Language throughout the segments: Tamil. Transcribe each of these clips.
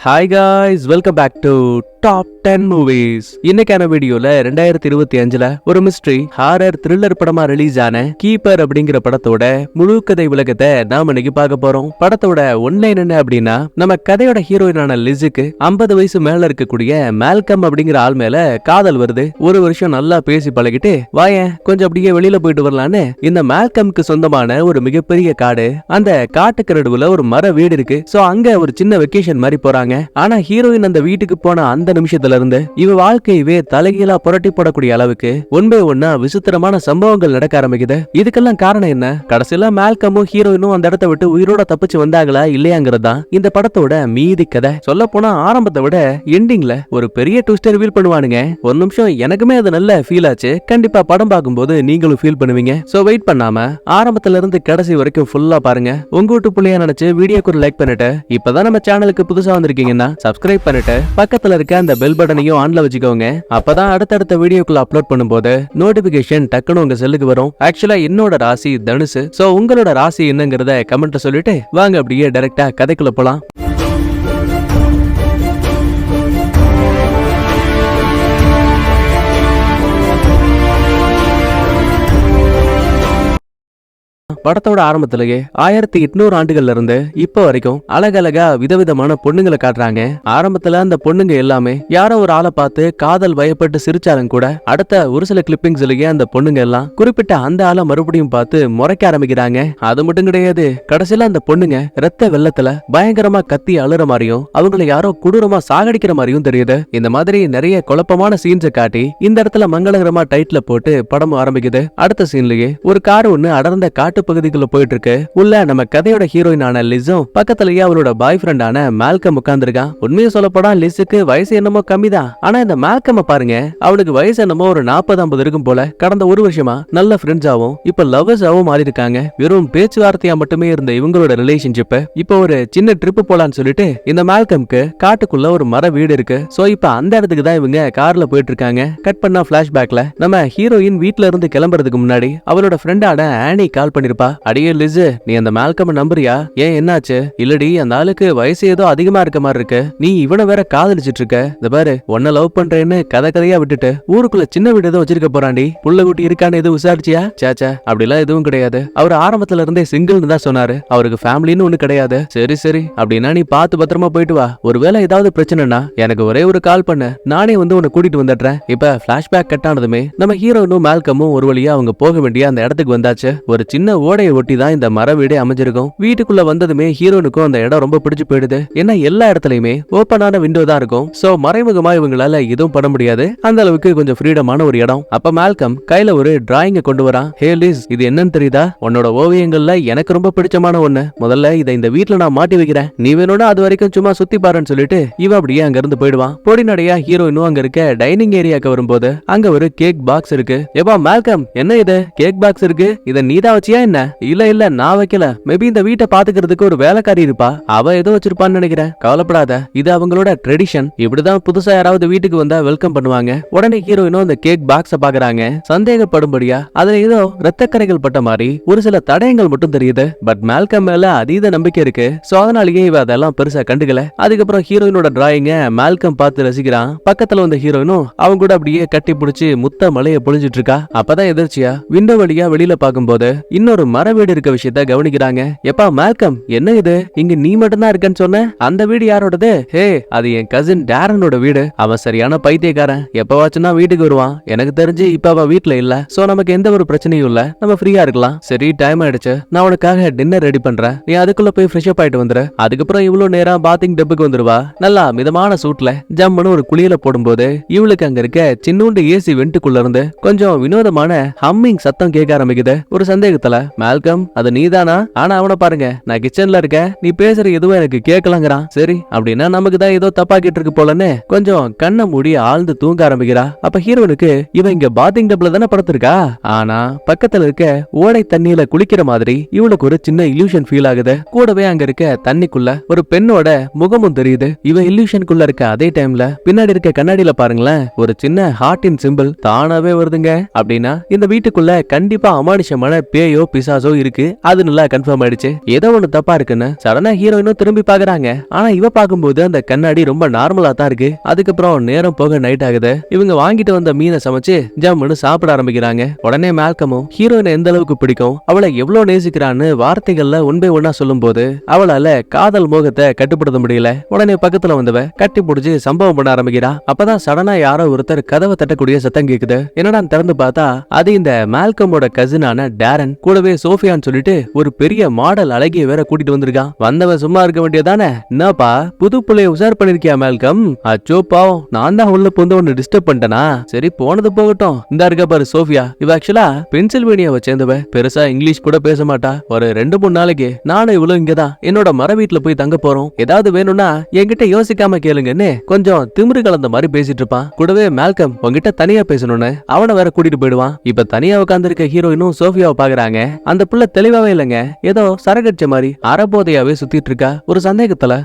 Hi guys, welcome back to Top 10 Movies. இன்னைக்கான வீடியோல 2025ல ஒரு மிஸ்ட்ரி ஹாரர் த்ரில்லர் படமா ரிலீஸ் ஆன கீப்பர் அப்படிங்கிற படத்தோட முழு கதை விளக்கத்தை நாம இன்னைக்கு பார்க்க போறோம். படத்தோட ஒன்லைன் என்ன அப்படின்னா, நம்ம கதையோட ஹீரோயினான லிஸுக்கு 50 வயசு மேல இருக்கக்கூடிய மால்கம் அப்படிங்கிற ஆள் மேல காதல் வருது. ஒரு வருஷம் நல்லா பேசி பழகிட்டு வாயேன் கொஞ்சம் அப்படியே வெளியில போயிட்டு வரலான்னு இந்த மால்கம்க்கு சொந்தமான ஒரு மிகப்பெரிய காடு, அந்த காட்டுக்கு நடுவுல ஒரு மர வீடு இருக்கு. சோ அங்க ஒரு சின்ன வெக்கேஷன் மாதிரி போறாங்க. ஆனா ஹீரோயின் அந்த வீட்டுக்கு போன அந்த நிமிஷத்துல இருந்து இவ வாழ்க்கையவே தலைகீழா புரட்டி போடக்கூடிய அளவுக்கு ஒன்பே ஒன்னா விசித்திரமான சம்பவங்கள் நடக்க ஆரம்பிக்குது. இதுக்கெல்லாம் காரணம் என்ன? கடைசியில மால்கமும் ஹீரோயினும் அந்த இடத்தை விட்டு உயிரோட தப்பிச்சு வந்தாங்களா இல்லையாங்கிறது தான் இந்த படத்தோட மீதி கதை. சொல்ல போனா ஆரம்பத்தை விட எண்டிங்ல ஒரு பெரிய ட்விஸ்ட் ரிவீல் பண்ணுவானுங்க. ஒரு நிமிஷம் எனக்குமே அது நல்ல ஃபீல் ஆச்சு. கண்டிப்பா படம் பார்க்கும்போது நீங்களும் ஃபீல் பண்ணுவீங்க. சோ வெயிட் பண்ணாம ஆரம்பத்துல இருந்து கடைசி வரைக்கும் ஃபுல்லா பாருங்க. உங்க வீட்டு பிள்ளையா நினைச்சு வீடியோக்கு ஒரு லைக் பண்ணிட்டு இப்பதான் நம்ம சேனலுக்கு புதுசா வந்திருக்கீங்கன்னா சப்ஸ்கிரைப் பண்ணிட்டு பக்கத்துல இருக்க அந்த பெல் பட்டனையும் ஆன்ல வச்சுக்கோங்க. அப்பதான் அடுத்தடுத்த வீடியோக்குள்ள அப்லோட் பண்ணும்போது நோட்டிபிகேஷன் டக்குன்னு உங்க செல்லுக்கு வரும். ஆக்சுவலா என்னோட ராசி தனுசு. சோ உங்களோட ராசி என்னங்கறத கமெண்ட்ல சொல்லிட்டு வாங்க அப்படியே டைரக்டா கதைக்குள்ள போலாம். படத்தோட ஆரம்பத்திலேயே 1800 ஆண்டுகள்ல இருந்து இப்ப வரைக்கும் அழகழகா விதவிதமான பொண்ணுங்களை காட்டுறாங்க. ஆரம்பத்துல அந்த பொண்ணுங்க எல்லாமே யாரோ ஒரு ஆளை பார்த்து காதல் பயப்பட்டு சிரிச்சாலும் கூட அடுத்த ஒரு சில கிளிப்பிங்ஸ்லயே அந்த பொண்ணுங்க எல்லாம் குறிப்பிட்ட அந்த ஆளை மறுபடியும் பார்த்து முறைக்க ஆரம்பிக்கிறாங்க. அது மட்டும் கிடையாது, கடைசியில அந்த பொண்ணுங்க ரத்த வெள்ளத்துல பயங்கரமா கத்தி அழுற மாதிரியும் அவங்களை யாரோ கொடூரமா சாகடிக்கிற மாதிரியும் தெரியுது. இந்த மாதிரி நிறைய குழப்பமான சீன்ஸை காட்டி இந்த இடத்துல மங்களகரமா டைட்டில் போட்டு படம் ஆரம்பிக்குது. அடுத்த சீன்லயே ஒரு கார் ஒண்ணு அடர்ந்த காட்டு பகுதிக்குள்ள போயிட்டு இருக்கு. உள்ள நம்ம கதையோட ஹீரோயினான லிஸும் பக்கத்துலயே அவளோட பாய் ஃப்ரெண்டான மால்கம் உட்கார்ந்திருக்கான். உண்மையை சொல்லப்போனா லிஸுக்கு வயசு என்னமோ கம்மிதான். ஆனா இந்த மால்கம் பாருங்க, அவளுக்கு வயசு என்னமோ ஒரு 40-50 இருக்கும் போல. கடந்த ஒரு வருஷமா நல்ல ஃப்ரெண்ட்ஸாவும் இப்ப லவ்வர்ஸாவும் மாறி இருக்காங்க. வெறும் பேச்சுவார்த்தையா மட்டுமே இருந்த இவங்களோட ரிலேஷன்ஷிப் இப்ப ஒரு சின்ன ட்ரிப் போலான்னு சொல்லிட்டு இந்த மால்கம்க்கு காட்டுக்குள்ள ஒரு மர வீடு இருக்கு. சோ இப்ப அந்த இடத்துக்கு தான் இவங்க கார்ல போயிட்டு இருக்காங்க. கட் பண்ணா பிளாஷ்பேக்ல நம்ம ஹீரோயின் வீட்ல இருந்து கிளம்புறதுக்கு முன்னாடி அவளோட ஃப்ரெண்டான ஆனி கால் பண்ணிருப்பா. அடியே லிஸ், நீ அந்த மால்கம் நம்புறியா? ஏன் என்னாச்சு? இல்லடி, அந்த ஆளுக்கு வயசு ஏதோ அதிகமா இருக்க மாதிரி இருக்கு. நீ இவனை வேற காதலிச்சிட்டு இருக்க. இந்த பாரு, உன்ன லவ் பண்றேன்னு கதையா விட்டுட்டு ஊருக்குள்ள சின்ன வீடு ஏதோ வச்சிருக்க போறாண்டி. புள்ள குட்டி இருக்கான்னு எதுவும் விசாரிச்சியா? சேச்சா, அப்படிலாம் எதுவும் கிடையாது. அவர் ஆரம்பத்துல இருந்தே சிங்கிள்னு தான் சொன்னாரு. அவருக்கு ஃபேமிலின்னு ஒண்ணு கிடையாது. சரி சரி, அப்படின்னா நீ பார்த்து பத்திரமா போயிட்டு வா. ஒருவேளை ஏதாவது பிரச்சனைனா எனக்கு ஒரே ஒரு கால் பண்ணு, நானே வந்து உன்னை கூட்டிட்டு வந்துடுறேன். இப்ப பிளாஷ்பேக் கட் ஆனதுமே நம்ம ஹீரோனும் மால்கமும் ஒரு வழியா அவங்க போக வேண்டிய அந்த இடத்துக்கு வந்தாச்சு. ஒரு சின்ன ஓடையை ஒட்டி தான் இந்த மர வீடே அமைஞ்சிருக்கும். வீட்டுக்குள்ள வந்ததுமே ஹீரோனுக்கும் அந்த இடம் ரொம்ப பிடிச்சு போயிடுது. ஏன்னா எல்லா இடத்துலயுமே ஓப்பனான விண்டோ தான் இருக்கும். சோ மறைமுகமா இவங்களால எதுவும் பண்ண முடியாது. அந்த அளவுக்கு கொஞ்சம் ஃப்ரீடமான ஒரு இடம். அப்ப மால்கம் கையில ஒரு டிராயிங்க கொண்டு வரான். ஹே லிஸ், இது என்னன்னு தெரியுதா? உன்னோட ஓவியங்கள்ல எனக்கு ரொம்ப பிடிச்சமான ஒண்ணு. முதல்ல இதை இந்த வீட்டுல நான் மாட்டி வைக்கிறேன். நீ வேணும்னா அது வரைக்கும் சும்மா சுத்தி பாருன்னு சொல்லிட்டு இவ அப்படியே அங்க இருந்து போயிடுவான். பொடி நடையா ஹீரோயினும் அங்க இருக்க டைனிங் ஏரியாக்கு வரும்போது அங்க ஒரு கேக் பாக்ஸ் இருக்கு. ஏப்பா மால்கம், என்ன இது கேக் பாக்ஸ் இருக்கு? இத நீதான் வச்சியா என்ன? இல்ல நான் வைக்கல. மேபி இந்த வீட்டை பாத்துக்கிறதுக்கு ஒரு வேலைக்காரி இருப்பா, அவ ஏதோ வச்சிருப்பான்னு நினைக்கிறேன். கவலைப்படாத, இது அவங்களோட ட்ரெடிஷன். இப்படிதான் புதுசா யாராவது வீட்டுக்கு வந்தா வெல்கம் பண்ணுவாங்க. உடனே ஹீரோயினும் அந்த கேக் பாக்ஸ பாக்குறாங்க. சந்தேகப்படும்படியா அதுல ஏதோ ரத்தக்கரைகள் பட்ட மாதிரி ஒரு சில தடயங்கள் மட்டும் தெரியுது. பட் மால்கம் மேல அதீத நம்பிக்கை இருக்கு. சோ அதனாலேயே இவ அதெல்லாம் பெருசா கண்டுக்கல. அதுக்கப்புறம் ஹீரோயினோட டிராயிங்க மால்கம் பார்த்து ரசிக்கிறான். பக்கத்துல வந்த ஹீரோயினும் அவங்க கூட அப்படியே கட்டி பிடிச்சி முத்த மலைய பொழிஞ்சிட்டு இருக்கா. அப்பதான் எதிர்ச்சியா விண்டோ வழியா வெளியில பாக்கும்போது இன்னொரு மர வீடு இருக்க விஷயத்த கவனிக்கிறாங்க. எப்பா மால்கம், என்ன இது? இங்க நீ மட்டும் தான் இருக்கன்னு சொன்ன, அந்த வீடு யாரோடது? ஹே, அது என் கசின் டேரனோட வீடு. அவன் சரியான பைத்தியக்காரன். எப்பவாச்சும் தான் வீட்டுக்கு வருவான். எனக்கு தெரிஞ்சு இப்ப அவன் வீட்டுல இல்ல. சோ நமக்கு எந்த ஒரு பிரச்சனையும் இல்ல, நம்ம ஃப்ரீயா இருக்கலாம். சரி, டைம் ஆயிடுச்சு, நான் உனக்காக டின்னர் ரெடி பண்றேன். நீ அதுக்குள்ள போய் ஃப்ரெஷ் அப் ஆயிட்டு வந்துரு. அதுக்கப்புறம் இவ்வளவு நேரம் பாத்திங் டப்புக்கு வந்துருவா. நல்லா மிதமான சூட்ல ஜம்முன்னு ஒரு குளியல போடும்போது இவளுக்கு அங்க இருக்க சின்னூண்டு ஏசி வெண்டுக்குள்ள இருந்து கொஞ்சம் வினோதமான ஹம்மிங் சத்தம் கேட்க ஆரம்பிக்குது. ஒரு சந்தேகத்துல, மால்கம், அது நீதானா? ஆனா அவனை பாருங்க, நான் கிச்சன்ல இருக்க, நீ பேசுற எதுவும் எனக்கு கேட்கலாங்கிறான். சரி, அப்படின்னா நமக்கு தான் ஏதோ தப்பாக்கிட்டு இருக்கு போலன்னு கொஞ்சம் கண்ணை மூடி ஆழ்ந்து தூங்க ஆரம்பிக்கிறா. அப்ப ஹீரோனுக்கு இவன் இங்க பாத்திங் டப்ல தானே படுத்திருக்கா. ஆனா பக்கத்துல இருக்க ஓடை தண்ணியில குளிக்கிற மாதிரி இவளுக்கு ஒரு சின்ன இல்யூஷன் ஃபீல் ஆகுது. கூடவே அங்க இருக்க தண்ணிக்குள்ள ஒரு பெண்ணோட முகமும் தெரியுது. இவன் இல்யூஷனுக்குள்ள இருக்க அதே டைம்ல பின்னாடி இருக்க கண்ணாடியில பாருங்களேன், ஒரு சின்ன ஹார்ட்டின் சிம்பிள் தானாவே வருதுங்க. அப்படின்னா இந்த வீட்டுக்குள்ள கண்டிப்பா அமானுஷமான பேயோ பிசாசோ இருக்கு, அது நல்லா கன்ஃபார்ம் ஆயிடுச்சு. ஏதோ ஒண்ணு தப்பா இருக்குன்னு சடனா ஹீரோயினும் திரும்பி பாக்குறாங்க. ஆனா இவ பாக்கும்போது அந்த கண்ணாடி ரொம்ப நார்மலா தான் இருக்கு. அதுக்கப்புறம் நேரம் போக நைட் ஆகுது. இவங்க வாங்கிட்டு வந்த மீனை சமைச்சு ஜம்முன்னு சாப்பிட ஆரம்பிக்கிறாங்க. உடனே மால்கமும் ஹீரோயினை எந்த அளவுக்கு பிடிக்கும், அவளை எவ்வளவு நேசிக்கிறான்னு வார்த்தைகள்ல ஒன் பை ஒன்னா சொல்லும் போது அவளால காதல் மோகத்தை கட்டுப்படுத்த முடியல. உடனே பக்கத்துல வந்தவ கட்டி பிடிச்சு சம்பவம் பண்ண ஆரம்பிக்கிறா. அப்பதான் சடனா யாரோ ஒருத்தர் கதவை தட்டக்கூடிய சத்தம் கேக்குது. என்னடா திறந்து பார்த்தா அது இந்த மால்கமோட கசினான டேரன், கூடவே சோஃபியான்னு சொல்லிட்டு ஒரு பெரிய மாடல் அழகிய வேற கூட்டிட்டு வந்திருக்கான். வந்தவன் சும்மா இருக்க வேண்டியதானே, என்னப்பா புது புள்ளைய உஷார் பண்ணிருக்கியா மால்கம்? அச்சோ பாவம், நான் தான் உள்ள வந்து ஒன்னு டிஸ்டர்ப் பண்ணிட்டேனா? சரி போனது போகட்டும். இந்த இருக்க பாரு சோஃபியா, இவ ஆக்சுவலா பென்சில்வேனியாவை சேர்ந்தவ. பெருசா இங்கிலீஷ் கூட பேச மாட்டா. ஒரு 2-3 நாளைக்கு நானும் இவ்வளவு இங்கதான் என்னோட மர வீட்டுல போய் தங்க போறோம். ஏதாவது வேணும்னா என்கிட்ட யோசிக்காம கேளுங்கன்னு கொஞ்சம் திமிரு கலந்த மாதிரி பேசிட்டு இருப்பான். கூடவே மால்கம் உங்ககிட்ட தனியா பேசணும்னு அவனை வேற கூட்டிட்டு போயிடுவான். இப்ப தனியா உட்கார்ந்திருக்க ஹீரோயினும் சோஃபியாவை பாக்குறாங்க. அந்த புள்ள தெளிவாவே இல்லைங்க, ஏதோ சரகடிச்ச மாதிரி அறபோதையாவே சுத்திட்டு இருக்கா. ஒரு சந்தேகத்துல,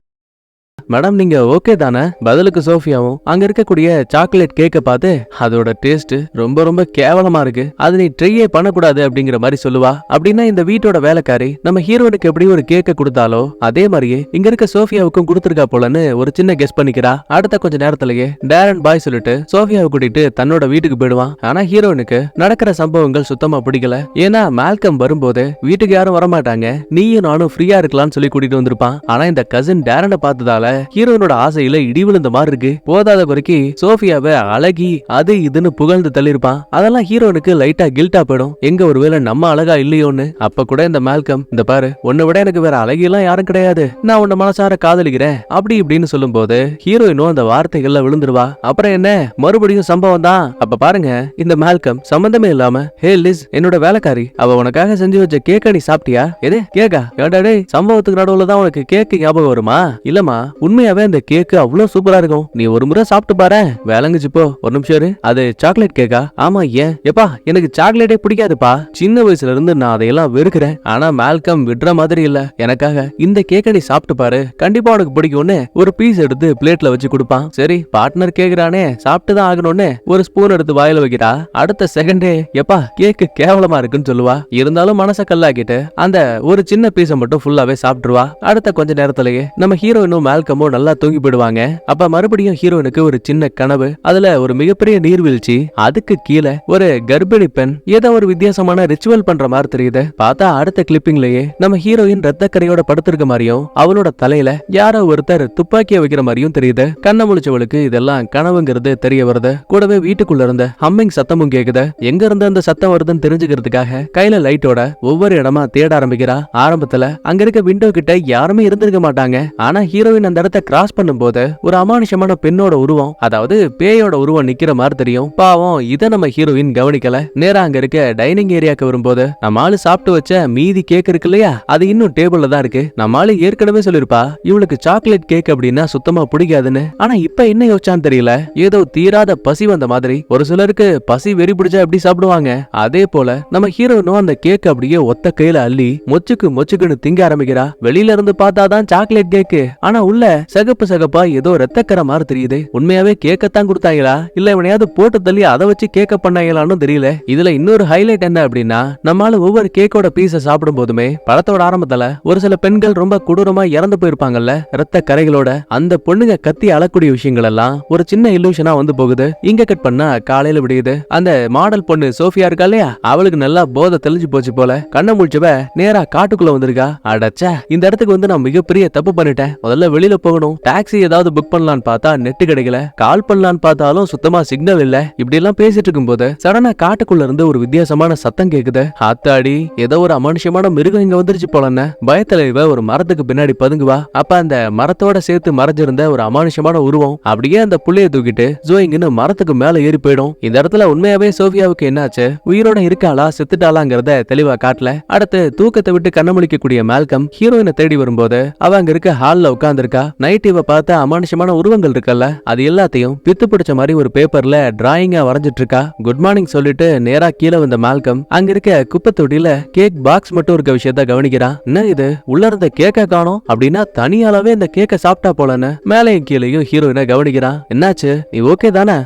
மேடம் நீங்க ஓகே தானே? பதிலுக்கு சோஃபியாவும் அங்க இருக்கக்கூடிய சாக்லேட் கேக்க பார்த்து அதோட டேஸ்ட் ரொம்ப ரொம்ப கேவலமா இருக்கு, அது நீ ட்ரையே பண்ணக்கூடாது அப்படிங்கிற மாதிரி சொல்லுவா. அப்படின்னா இந்த வீட்டோட வேலைக்காரி நம்ம ஹீரோனுக்கு எப்படி ஒரு கேக்க கொடுத்தாலோ அதே மாதிரியே இங்க இருக்க சோஃபியாவுக்கும் கொடுத்துருக்கா போலன்னு ஒரு சின்ன கெஸ் பண்ணிக்கிறா. அடுத்த கொஞ்ச நேரத்திலேயே டேரன் பாய் சொல்லிட்டு சோஃபியாவை கூட்டிட்டு தன்னோட வீட்டுக்கு போயிடுவான். ஆனா ஹீரோனுக்கு நடக்கிற சம்பவங்கள் சுத்தமா பிடிக்கல. ஏன்னா மால்கம் வரும்போது வீட்டுக்கு யாரும் வரமாட்டாங்க, நீயும் நானும் ஃப்ரீயா இருக்கலாம்னு சொல்லி கூட்டிட்டு வந்திருப்பான். ஆனா இந்த கசின் டேரனை பார்த்ததால ஹீரோனோட ஆசையில இடி விழுந்த மாதிரி இருக்கு. போதாத வரைக்கும் சோஃபியாவை அழகி அது இதுன்னு புகழ்ந்து தள்ளிருப்பான். அதெல்லாம் ஹீரோனுக்கு லைட்டா கில்ட்டா போயிடும், எங்க ஒருவேளை நம்ம அழகா இல்லையோன்னு. அப்ப கூட இந்த மால்கம், இந்த பாரு உன்னை விட எனக்கு வேற அழகியெல்லாம் யாரும் கிடையாது, நான் உன்னை மனசார காதலிக்கிறேன் அப்படி இப்படின்னு சொல்லும் போது ஹீரோயினும் அந்த வார்த்தைகள்ல விழுந்துருவா. அப்புறம் என்ன, மறுபடியும் சம்பவம் தான். அப்ப பாருங்க இந்த மால்கம் சம்பந்தமே இல்லாம, ஹே லிஸ் என்னோட வேலைக்காரி, அவ உனக்காக செஞ்சு வச்ச கேக்க நீ சாப்பிட்டியா? எது கேக்கா? ஏடாடே சம்பவத்துக்கு நடுவுல தான் உனக்கு கேக்கு ஞாபகம் வருமா? இல்லமா உண்மையாவே அந்த கேக்கு அவ்வளவு சூப்பரா இருக்கும், நீ ஒரு முறை சாப்பிட்டு பாரு. வேலங்குச்சு போ, ஒரு நிமிஷம் இரு. அது சாக்லேட் கேக்கா? ஆமா. ஏன்? எப்பா எனக்கு சாக்லேட்டே பிடிக்காதுப்பா, சின்ன வயசுல இருந்து நான் அதையெல்லாம் வெறுக்கிறேன். ஆனா மால்கம் விடுற மாதிரி இல்ல, எனக்காக இந்த கேக்க நீ சாப்பிட்டு பாரு, கண்டிப்பா உனக்கு பிடிக்கும்னு ஒரு பீஸ் எடுத்து பிளேட்ல வச்சு கொடுப்பான். சரி பார்ட்னர் கேக்குறானே சாப்பிட்டுதான் ஆகணும்னு ஒரு ஸ்பூன் எடுத்து வாயில வைக்கிறா. அடுத்த செகண்டே எப்பா கேக்கு கேவலமா இருக்குன்னு சொல்லுவா. இருந்தாலும் மனச கல்லாக்கிட்டு அந்த ஒரு சின்ன பீஸை மட்டும் ஃபுல்லாவே சாப்பிட்டுருவா. அடுத்த கொஞ்ச நேரத்திலேயே நம்ம ஹீரோயினும் மால்கமும் நல்லா தூங்கி போயிடுவாங்க. அப்ப மறுபடியும் ஹீரோனுக்கு ஒரு சின்ன கனவு, அதுல ஒரு மிகப்பெரிய நீர்வீழ்ச்சி, அதுக்கு கீழே ஒரு கர்ப்பிணி பெண் ஏதோ ஒரு வித்தியாசமான ரிச்சுவல் பண்ற மாதிரி தெரியுது. பார்த்தா அடுத்த கிளிப்பிங்லயே நம்ம ஹீரோயின் ரத்தக்கரையோட படுத்திருக்க மாதிரியும் அவளோட தலையில யாரோ ஒருத்தர் துப்பாக்கிய வைக்கிற மாதிரியும் தெரியுது. கண்ண முழிச்சவளுக்கு இதெல்லாம் கனவுங்கிறது தெரிய வருது. கூடவே வீட்டுக்குள்ள இருந்த ஹம்மிங் சத்தமும் கேக்குது. எங்க இருந்து அந்த சத்தம் வருதுன்னு தெரிஞ்சுக்கிறதுக்காக கையில லைட்டோட ஒவ்வொரு இடமா தேட ஆரம்பிக்கிறா. ஆரம்பத்துல அங்க இருக்க விண்டோ கிட்ட யாருமே இருந்திருக்க மாட்டாங்க. ஆனா ஹீரோயின் அந்த இடத்த கிராஸ் பண்ணும்போது ஒரு அமானுஷமான பெண்ணோட உருவம், அதாவது பேயோட உருவம் நிக்கிற மாதிரி தெரியும். பாவம் இத நம்ம ஹீரோயின் கவனிக்கல. நேரா அங்க இருக்க டைனிங் ஏரியாக்கு வரும்போது நம்ம ஆளு சாப்பிட்டு வச்ச மீதி கேக் இருக்கு இல்லையா, அது இன்னும் டேபிள்ல தான் இருக்கு. நம்ம ஆளு ஏற்கனவே சொல்லிருப்பா இவளுக்கு சாக்லேட் கேக் அப்படின்னா சுத்தமா பிடிக்காதுன்னு. ஆனா இப்ப என்ன யோசிச்சான்னு தெரியல, ஏதோ தீராத பசி வந்த மாதிரி. ஒரு சிலருக்கு பசி வெறி பிடிச்சா எப்படி சாப்பிடுவாங்க, அதே போல நம்ம ஹீரோயினும் அந்த கேக் அப்படியே ஒத்த கையில அள்ளி மொச்சுக்கு மொச்சுக்குன்னு திங்க ஆரம்பிக்கிறா. வெளியில இருந்து பார்த்தாதான் சாக்லேட் கேக்கு, ஆனா உள்ள சகப்பு சகப்பா ஏதோ ரத்தக்கரை மாதிரி தெரியுது. உண்மையாவே கேக்கத்தான் கொடுத்தாங்களா இல்ல இவனையாவது போட்டு தள்ளி அதை வச்சு கேக்க பண்ணாங்களான்னு தெரியல. இதுல இன்னொரு ஹைலைட் என்ன அப்படின்னா, நம்மால ஒவ்வொரு கேக்கோட பீஸ சாப்பிடும் போதுமே படத்தோட ஆரம்பத்துல ஒரு சில பெண்கள் ரொம்ப கொடூரமா இறந்து போயிருப்பாங்கல்ல ரத்த கரைகளோட, அந்த பொண்ணுங்க கத்தி அழக்கூடிய விஷயங்கள் எல்லாம் ஒரு சின்ன இல்லூஷனா வந்து போகுது. இங்க கட் பண்ணா காலையில விடியுது. அந்த மாடல் பொண்ணு சோஃபியா இருக்கா இல்லையா, அவளுக்கு நல்லா போதை தெளிஞ்சு போச்சு போல. கண்ண முழிச்சவ நேரா காட்டுக்குள்ள வந்திருக்கா. அடச்சா இந்த இடத்துக்கு வந்து நான் மிகப்பெரிய தப்பு பண்ணிட்டேன், முதல்ல வெளியில போகணும். டாக்ஸி ஏதாவது புக் பண்ணலான்னு பார்த்தா நெட் கிடைக்கல, கால் பண்ணலான்னு பார்த்தாலும் சுத்தமா சிக்னல் இல்ல. இப்படி எல்லாம் பேசிட்டு இருக்கும் போது சடனா காட்டுக்குள்ள இருந்து ஒரு வித்தியாசமான சத்தம் கேக்குது. ஆத்தாடி ஏதோ ஒரு அமனுஷமான மிருகம் இங்க வந்துருச்சு போலன்னு பயத்துல இவ ஒரு மரத்துக்கு பின்னாடி பதுங்குவா. அப்ப அந்த மரத்தோட சேர்த்து மறைஞ்சிருந்த ஒரு அமானுஷமான உருவம் அப்படியே அந்த புள்ளைய தூக்கிட்டு ஜோயிங்னு மரத்துக்கு மேல ஏறி போயிடும். இந்த இடத்துல உண்மையாவே சோஃபியாவுக்கு என்னாச்சு, உயிரோட இருக்காளா செத்துட்டாளாங்கிறத தெளிவா காட்டல. அடுத்து தூக்கத்தை விட்டு கண்ணமுழிக்கக்கூடிய மால்கம் ஹீரோயினை தேடி வரும்போது அவ அங்க இருக்க ஹால்ல உட்கார்ந்து இருக்கா. நைட் இவ பார்த்த அமானுஷமான உருவங்கள் இருக்கல்ல, அது எல்லாத்தையும் பித்து பிடிச்ச மாதிரி ஒரு பேப்பர்ல டிராயிங்கா வரைஞ்சிட்டு இருக்கா. குட் மார்னிங் சொல்லிட்டு நேரா கீழே வந்த மால்கம் அங்க இருக்க குப்பை தொட்டியில கேக் பாக்ஸ் மட்டும் இருக்க விஷயத்த கவனிக்கிறான். என்ன இது, உள்ள இருந்த கேக்க காணோம், அப்படின்னா தனியாலவே இந்த கேக்க சாப்பிட்டா போலன்னு மேலையும் கீழையும் ஹீரோயினை கவனிக்கிறான். என்னாச்சு, நீ ஓகே தானே?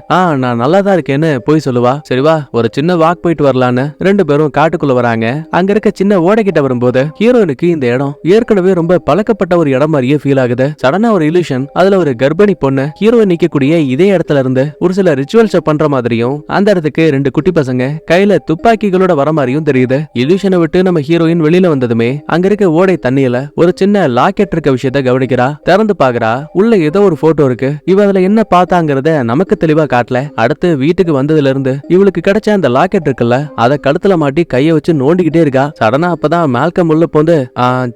நான் நல்லா தான் இருக்கேன்னு போய் சொல்லுவா. சரிவா, ஒரு சின்ன வாக் போயிட்டு வரலான்னு ரெண்டு பேரும் காட்டுக்குள்ள வராங்க. அங்க இருக்க சின்ன ஓடைக்கிட்ட வரும்போது ஹீரோயினுக்கு இந்த இடம் ஏற்கனவே ரொம்ப பழக்கப்பட்ட ஒரு இடம் மாதிரியே ஃபீல் ஆகுது. சடனா ஒரு இல்யூஷன், அதுல ஒரு கர்ப்பிணி பொண்ணு ஹீரோயின் நிக்கக்கூடிய இதே இடத்துல இருந்து ஒரு சில ரிச்சுவல்ஸ் பண்ற மாதிரியும், அந்த இடத்துக்கு ரெண்டு குட்டி பசங்க கையில துப்பாக்கிகளோட வர மாதிரியும் தெரியுது. இல்யூஷனை விட்டு நம்ம ஹீரோயின் வெளியில வந்ததுமே அங்க இருக்க ஓடை தண்ணியில ஒரு சின்ன லாக்கெட் இருக்க விஷயத்த கவனிக்கிறா. திறந்து பாக்குறா, உள்ள ஏதோ ஒரு போட்டோ இருக்கு. இவ அதுல என்ன பார்த்தாங்கிறத நமக்கு தெளிவா காட்டல. அடுத்து வீட்டுக்கு வந்ததுல இருந்து இவளுக்கு கிடைச்ச அந்த லாக்கெட் இருக்குல்ல, அத கழுத்துல மாட்டி கைய வச்சு நோண்டிக்கிட்டே இருக்கா. சடனா அப்பதான் மால்கம் உள்ள போந்து,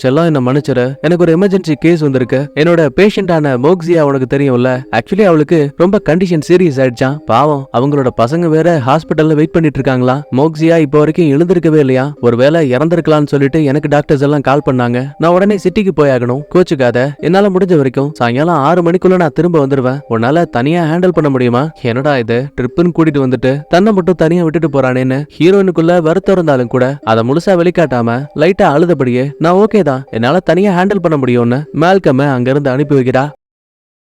செல்லம் என்ன மன்னிச்சிரு, எனக்கு ஒரு எமர்ஜென்சி கேஸ் வந்திருக்கு. என்னோட பேஷண்டான மோக்ஸியா உனக்கு தெரியும்ல, ஆக்சுவலி அவளுக்கு ரொம்ப கண்டிஷன் சீரியஸ் ஆயிடுச்சான். பாவம், அவங்களோட பசங்க வேற ஹாஸ்பிட்டல்ல வெயிட் பண்ணிட்டு இருக்காங்களா. மோக்ஸியா இப்போ வரைக்கும் எழுந்திருக்கவே இல்லையா. ஒருவேளை இறந்திருக்கலாம்னு சொல்லிட்டு எனக்கு டாக்டர்ஸ் எல்லாம் கால் பண்ணாங்க. நான் உடனே சிட்டிக்கு போயாகணும். கோச்சுக்காத, என்னால முடிஞ்ச வரைக்கும் சாயங்காலம் 6 மணிக்குள்ள நான் திரும்ப வந்துருவேன். உன்னால தனியா ஹேண்டில் பண்ண முடியுமா? என்னடா இது, ட்ரிப்புன்னு கூட்டிட்டு வந்துட்டு தன்னை மட்டும் தனியா விட்டுட்டு போறானேன்னு ஹீரோயினுக்குள்ள வருத்தம் இருந்தாலும் கூட அதை முழுசா வெளிக்காட்டாம லைட்டா அழுதபடியே, நான் ஓகே தான், என்னால தனியா ஹேண்டில் பண்ண முடியும்னு மால்கம அங்கிருந்து அனுப்பி வைக்கிறா.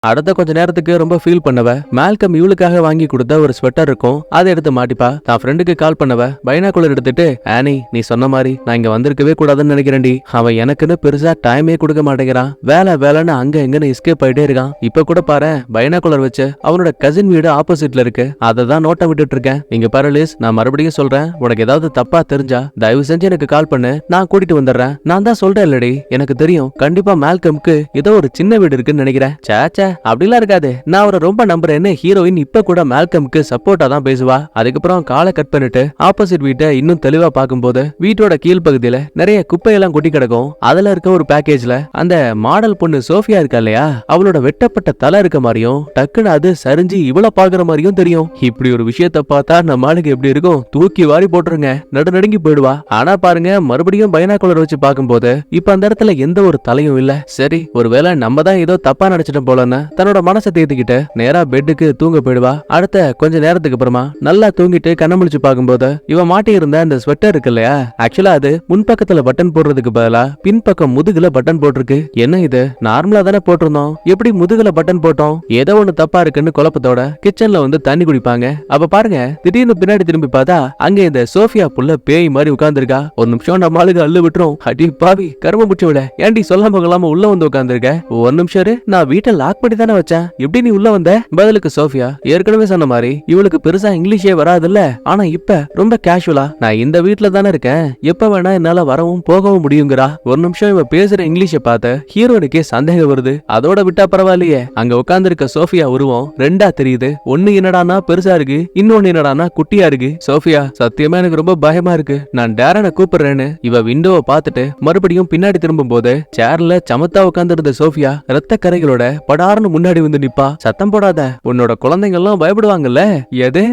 அடுத்த கொஞ்ச நேரத்துக்கு ரொம்ப ஃபீல் பண்ணவ மால்கம் இவளுக்காக வாங்கி கொடுத்த ஒரு ஸ்வெட்டர் இருக்கும், அதை எடுத்து மாட்டிப்பா. தான் ஃப்ரெண்டுக்கு கால் பண்ணவ பைனாகுலர் எடுத்துட்டு, ஆனி நீ சொன்ன மாதிரி நான் இங்க வந்திருக்கவே கூடாதுன்னு நினைக்கிறேன்டி. அவன் எனக்குன்னு பெருசா டைமே கொடுக்க மாட்டேங்கிறான். வேலைன்னு அங்க எங்கன்னு எஸ்கேப் ஆயிட்டே இருக்கான். இப்ப கூட பாரு, பைனாகுலர் வச்சு அவனோட கசின் வீடு ஆப்போசிட்ல இருக்கு, அதை தான் நோட்ட விட்டுட்டு இருக்கேன். இங்க பாரு லிஸ், நான் மறுபடியும் சொல்றேன், உனக்கு ஏதாவது தப்பா தெரிஞ்சா தயவு செஞ்சு எனக்கு கால் பண்ணு, நான் கூட்டிட்டு வந்துடுறேன். நான் தான் சொல்றேன் இல்லடி, எனக்கு தெரியும் கண்டிப்பா மால்கம்க்கு ஏதோ ஒரு சின்ன வீடு இருக்குன்னு நினைக்கிறேன். சேச்சா அப்படிலாம் இருக்காது, நான் அவரை ரொம்ப நம்புறேன்னு ஹீரோயின் இப்ப கூட மால்கம்க்கு சப்போர்ட்டா தான் பேசுவா. அதுக்கப்புறம் காலை கட் பண்ணிட்டு ஆப்போசிட் வீட்டை இன்னும் தெளிவா பார்க்கும்போது வீட்டோட கீழ் பகுதியில நிறைய குப்பையெல்லாம் கொட்டி கிடக்கும். அதுல இருக்க ஒரு பேக்கேஜ்ல அந்த மாடல் பொண்ணு சோஃபியா இருக்கா இல்லையா, அவளோட வெட்டப்பட்ட தலை இருக்க மாதிரியும் டக்குன்னு அது சரிஞ்சு இவ்வளவு பாக்குற மாதிரியும் தெரியும். இப்படி ஒரு விஷயத்த பார்த்தா நம்ம ஆளுக்கு எப்படி இருக்கும், தூக்கி வாரி போட்டுருங்க, நடுநடுங்கி போயிடுவா. ஆனா பாருங்க, மறுபடியும் பைனாகுலர் வச்சு பார்க்கும்போது இப்ப அந்த இடத்துல எந்த ஒரு தலையும் இல்ல. சரி, ஒருவேளை நம்ம தான் ஏதோ தப்பா நினைச்சிட்டோம் போலன்னு தன்னோட மனசை தேத்திக்கிட்டு நேரா பெட்டுக்கு தூங்க போயிடுவா. அடுத்த கொஞ்ச நேரத்துக்கு அப்புறமா நல்லா தூங்கிட்டு கண்ண முழிச்சு பார்க்கும்போது இவ மாட்டி இருந்த அந்த ஸ்வெட்டர் இருக்கு இல்லையா, ஆக்சுவலா அது முன்பக்கத்துல பட்டன் போடுறதுக்கு பதிலா பின்பக்கம் முதுகுல பட்டன் போட்டிருக்கு. என்ன இது, நார்மலா தானே போட்டிருந்தோம், எப்படி முதுகுல பட்டன் போட்டோம், ஏதோ ஒண்ணு தப்பா இருக்குன்னு குழப்பத்தோட கிச்சன்ல வந்து தண்ணி குடிப்பாங்க. அப்ப பாருங்க, திடீர்னு பின்னாடி திரும்பி பார்த்தா அங்க இந்த சோஃபியா புள்ள பேய் மாதிரி உட்கார்ந்துருக்கா. ஒரு நிமிஷம் நம்ம ஆளுக்கு அள்ளு விட்டுரும். அடி பாவி, கரும முடிச்சு விட, ஏண்டி சொல்லாம போகலாம உள்ள வந்து உட்கார்ந்துருக்க, ஒரு நிமிஷம் நான் வீட்டை லாக் பண்ணி தானே வச்சேன், எப்படி நீ உள்ள வந்த? பதிலுக்கு சோஃபியா ஏற்கனவே சொன்ன மாதிரி இவளுக்கு பெருசா இங்கிலீஷே வராதுல்ல, ஆனா இப்ப ரொம்ப கேஷுவலா, நான் இந்த வீட்ல தானே இருக்கேன், எப்ப வேணா என்னால வரவும் போகவும் முடியுங்கிறா. ஒரு நிமிஷம் இவ பேசுற இங்கிலீஷை பார்த்த ஹீரோனுக்கே சந்தேகம் வருது. அதோட விட்டா பரவாயில்லையே, அங்க உட்கார்ந்து இருக்க சோஃபியா உருவம் ரெண்டா தெரியுது. ஒன்னு என்னடானா பெருசா இருக்கு, இன்னொன்னு என்னடானா குட்டியா இருக்கு. சோஃபியா, சத்தியமா எனக்கு ரொம்ப பயமா இருக்கு, நான் டேரனை கூப்பிடுறேன்னு இவ விண்டோவை பார்த்துட்டு மறுபடியும் பின்னாடி திரும்பும் போது சேர்ல சமத்தா உட்கார்ந்து இருந்த சோஃபியா ரத்த கரைகளோட படார்னு முன்னாடி வந்து நிப்பா. சத்தம் போடாத, உன்னோட குழந்தைங்க எல்லாம் பயப்படுவாங்கல்ல. எது,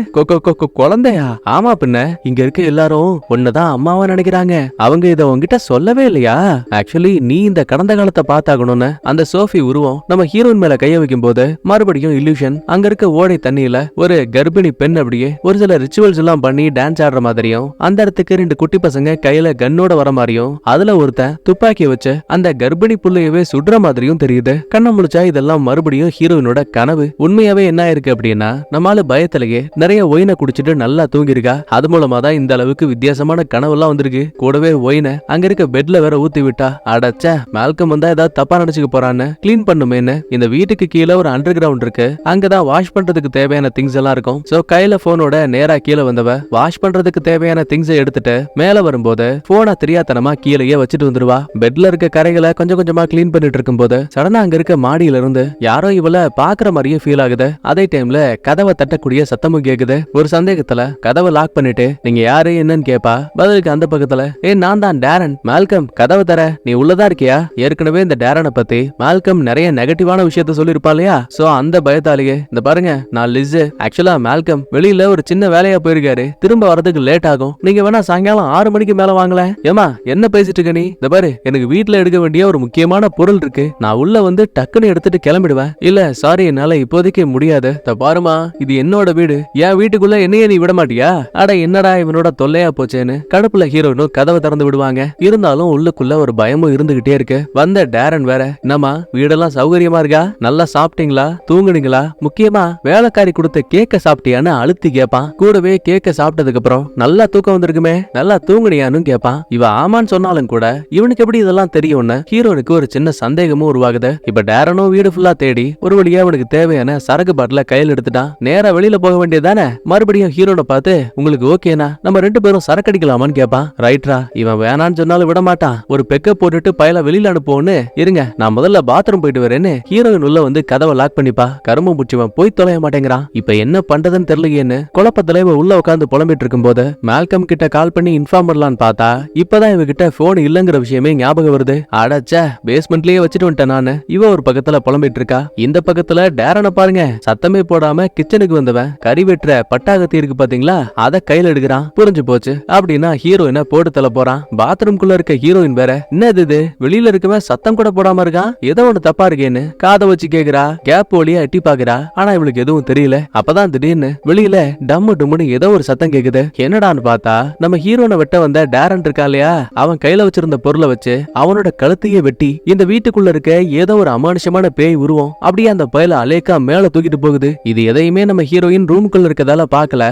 குழந்தையா? ஆமா பின்ன, இங்க இருக்க எல்லாரும் உன்னதான் அம்மாவா நினைக்கிறாங்க, அவங்க இத உன்கிட்ட சொல்லவே இல்லையா? ஆக்சுவலி நீ இந்த கடந்த காலத்தை பார்த்தாகணும்னு அந்த சோஃபி உருவம் நம்ம ஹீரோயின் மேல கைய வைக்கும் போது மறுபடியும் இல்லூஷன், அங்க இருக்க ஓடை தண்ணியில ஒரு கர்ப்பிணி பெண் அப்படியே ஒரு சில ரிச்சுவல்ஸ் எல்லாம் பண்ணி டான்ஸ் ஆடுற மாதிரியும், அந்த இடத்துக்கு ரெண்டு குட்டி பசங்க கையில கன்னோட வர மாதிரியும், அதுல ஒருத்தன் துப்பாக்கி வச்சு அந்த கர்ப்பிணி புள்ளையவே சுடுற மாதிரியும் தெரியுது. கண்ண முழிச்சா இதெல்லாம் மறுபடியும் ஹீரோயினோட கனவு. உண்மையாவே என்ன இருக்கு அப்படின்னா, நம்மால பயத்திலேயே நிறைய ஒயினை குடிச்சிட்டு நல்லா தூங்கிருக்கா. அது மூலமா தான் இந்த அளவுக்கு வித்தியாசமான கனவு எல்லாம் வந்திருக்கு. கூடவே ஒயினை அங்க இருக்க பெட்ல வேற ஊத்தி விட்டா. அடச்ச, மால்கம் வந்தா ஏதாவது தப்பா நினைச்சுக்க போறான்னு கிளீன் பண்ணுமேன்னு இந்த வீட்டுக்கு கீழே ஒரு அண்டர் கிரவுண்ட் இருக்கு, அங்கதான் வாஷ் பண்றதுக்கு தேவையான திங்ஸ் எல்லாம் இருக்கும். சோ கையில போனோட நேரா கீழே வந்தவ வாஷ் பண்றதுக்கு தேவையான திங்ஸை எடுத்துட்டு மேல வரும்போது போனை தெரியாதனமா கீழேயே வச்சுட்டு வந்துருவா. பெட்ல இருக்க கரைகளை கொஞ்சம் கொஞ்சமா கிளீன் பண்ணிட்டு இருக்கும் போது சடனா அங்க இருக்க மாடியில இருந்து யாரோ இவள பாக்குற மாதிரியே ஃபீல் ஆகுது. அதே டைம்ல கதவை தட்டக்கூடிய சத்தமும் கேக்குது. ஒரு சந்தேகத்துல கதவை லாக் பண்ணிட்டு நீங்க யாரு என்னன்னு கேப்பா. பதிலுக்கு அந்த பக்கத்துல நான் தான் டேரன். மால்கம் கதவை தர, நீ உள்ளதா இருக்கியா? ஏற்கனவே இந்த டேரனை பத்தி மால்கம் நிறைய நெகட்டிவான விஷயத்த சொல்லிருப்பா இல்லையா? சோ அந்த பயத்தாலேயே இந்த பாருங்க, நான் லிஸ். ஆக்சுவலா மால்கம் வெளியில ஒரு சின்ன வேலையா போயிருக்காரு, திரும்ப வரதுக்கு லேட் ஆகும். நீங்க வேணா சாயங்காலம் 6 மணிக்கு மேல வாங்கல. ஏமா என்ன பேசிட்டு இருக்க நீ? இந்த பாரு, எனக்கு வீட்டுல எடுக்க வேண்டிய ஒரு முக்கியமான பொருள் இருக்கு, நான் உள்ள வந்து டக்குன்னு எடுத்துட்டு கிளம்பிடுவேன். இல்ல சாரி, என்னால இப்போதைக்கு முடியாது. பாருமா, இது என்னோட வீடு, என் வீட்டுக்குள்ள என்னையே நீ விட மாட்டியா? அட என்னடா இவனோட தொல்லையா போச்சேன்னு கடுப்புல ஹீரோயினும் கதவை திறந்து விடுவாங்க. இருந்தாலும் உள்ளுக்குள்ள ஒரு பயமும் இருந்துகிட்டே இருக்கு. வந்த டேரன் வேற, என்னமா வீடெல்லாம் சௌகரியமா இருக்கா? நல்லா சாப்பிட்டீங்களா? தூங்குனீங்களா? முக்கியமா வேலைக்காரி கொடுத்த கேக்க சாப்பிட்டியான்னு அழுத்தி கேப்பான். கூடவே கேக்க சாப்பிட்டதுக்கு அப்புறம் நல்லா தூக்கம் வந்திருக்குமே, நல்லா தூங்குனியான்னு கேப்பான். இவ ஆமான்னு சொன்னாலும் கூட இவனுக்கு எப்படி இதெல்லாம் தெரியும்னு ஹீரோனுக்கு ஒரு சின்ன சந்தேகமும் உருவாகுது. இப்ப டேரனும் வீடு ஃபுல்லா தேடி ஒரு வழியா அவனுக்கு தேவையான சரக்கு பாட்டில கையில் எடுத்துட்டான். நேரா வெளியில போக வேண்டியதானே. மறுபடியும் ஹீரோனை பார்த்து, உங்களுக்கு ஓகேனா நம்ம 2 பேரும் சரக்கு அடிக்கலாமான்னு கேப்பான். ரைட்ரா, இவன் வேணான்னு சொன்னாலும் விட மாட்டான். ஒரு பெக்க போட்டுட்டு பயல வெளியில அனுப்புவோன்னு, இருங்க நான் முதல்ல பாத்ரூம் போயிட்டு வரேன்னு ஹீரோயின் உள்ள வந்து கதவை லாக் பண்ணிப்பா. கரும்பு முச்சிவன் போய் தொலைய மாட்டேங்கிறான். இப்ப என்ன பண்றதுன்னு தெரியலையேன்னு குழப்பத்துல இவ உள்ள உட்காந்து புலம்பிட்டு இருக்கும் போது மால்கம் கிட்ட கால் பண்ணி இன்ஃபார்ம் பண்ணலான்னு பார்த்தா இப்பதான் இவகிட்ட போன் இல்லங்கிற விஷயமே ஞாபகம் வருது. அடச்ச, பேஸ்மெண்ட்லயே வச்சுட்டு வந்துட்டேன் நானு. இவ ஒரு பக்கத்துல புலம்பிட்டு இருக்கா. இந்த பக்கத்துல டேரனை பாருங்க, சத்தமே போடாம கிச்சனுக்கு வந்தவன் கறி வெட்டுற பட்டாகத்தி இருக்கு பாத்தீங்களா, அத கையில எடுக்கிறான். புரிஞ்சு போச்சு அப்படின்னா ஹீரோயினை போட்டு தள்ள போறான். பாத்ரூம்குள்ள இருக்க ஹீரோயின் வேற, என்னது இது வெளியில இருக்கவன் சத்தம் கூட போடாம இருக்கான், ஏதோ ஒண்ணு தப்பா இருக்கேன்னு காதை வச்சு கேக்குறா. கேப் வழியா எட்டி பாக்குறா. ஆனா இவளுக்கு எதுவும் தெரியல. அப்பதான் திடீர்னு வெளியில டம்மு டும்முன்னு ஏதோ ஒரு சத்தம் கேக்குது. என்னடான்னு பார்த்தா நம்ம ஹீரோனை வெட்ட வந்த டேரன் இருக்கா இல்லையா, அவன் கையில வச்சிருந்த பொருளை வச்சு அவனோட கழுத்தையே வெட்டி இந்த வீட்டுக்குள்ள இருக்க ஏதோ ஒரு அமானுஷமான பேய் உருவம் அப்படியே அந்த பயல அலேக்கா மேல தூக்கிட்டு போகுது. இது எதையுமே நம்ம ஹீரோயின் ரூமுக்குள்ள இருக்கதால பாக்கல.